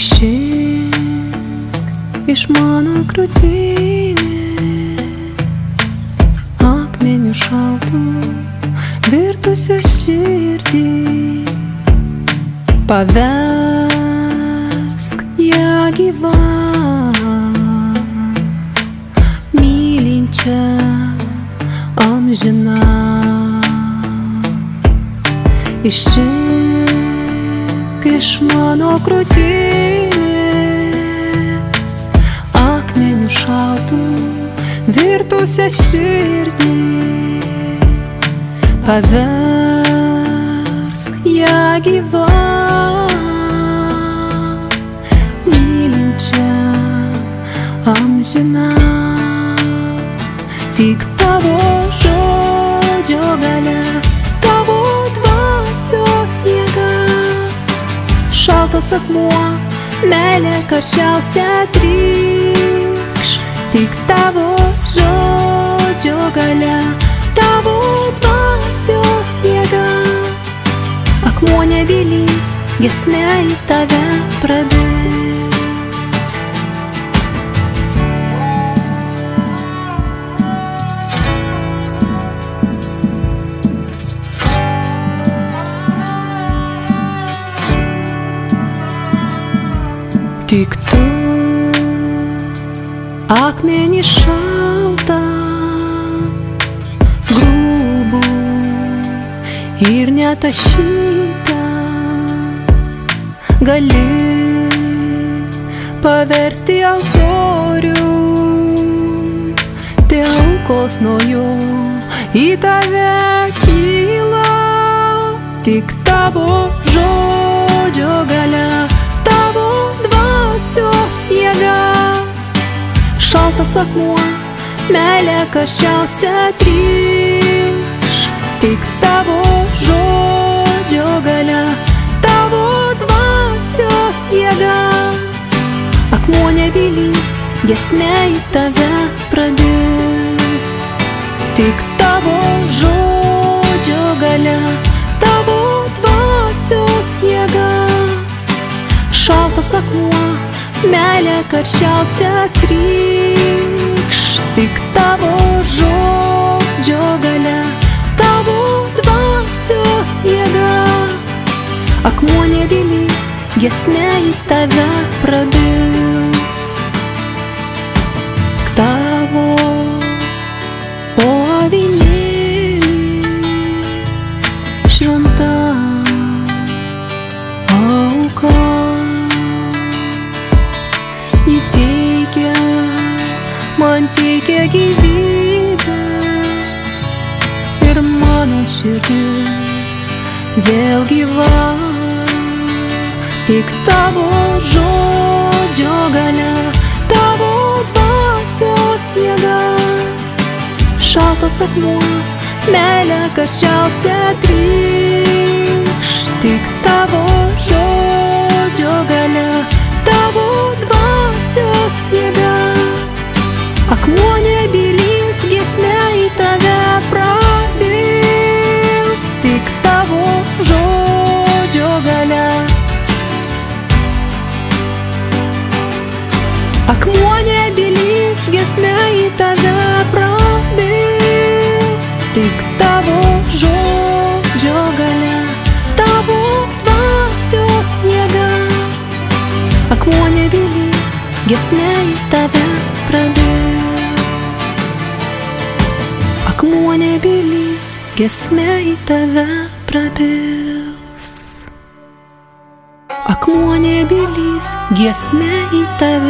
Išeik iš mano krūtinės, akmeniu šaltų virtusio širdį, paversk ją gyvą, mylinčią, amžiną. Išeik iš mano krūtinės, akmeniu šaltų virtusią širdį, paversk ją gyvą, mylinčią, amžiną. Tik tavo žodžio galia, tavo dvasios jėga, šaltas akmuo, meilė karščiausia trykš. Tik tavo žodžio galia, tavo dvasios jėga, akmuo nebylys, giesmė į tave prabils. Tik tu, akmenį šaltą, grubų ir netašytą, gali paversti altorių, te aukos nuo jo į tave kyla. Tik tavo žodžio galia, tavo dvasios jėga, šaltas akmuo, meilė karščiausia trykš. Tik tavo žodžio galia, tavo dvasios jėga, akmuo nebylys, giesmė į tave prabils. Tik tavo žodžio galia, tavo dvasios jėga, šaltas akmuo, meilė karščiausia trykš. Tik tavo žodžio galia, tavo dvasios jėga, akmuo nebylys, giesmė į tave prabils. Tavo, o avinėli, šventa auka, įteikia, man teikia gyvybę, ir mano širdis vėl gyva. Tik tavo žodžio galia, tavo dvasios jėga, šaltas akmuo, meilė karščiausia trykš. Tik tavo žodžio galia, tavo dvasios jėga, akmuo nebylys, giesmė į tave prabils. Tik tavo žodžio galia, akmuo nebylys, giesmė į tave prabils. Tik tavo žodžio galia, tavo dvasios jėga, akmuo nebylys, giesmė į tave prabils. Akmuo nebylys, giesmė į tave prabils. Akmuo nebylys, giesmė į tave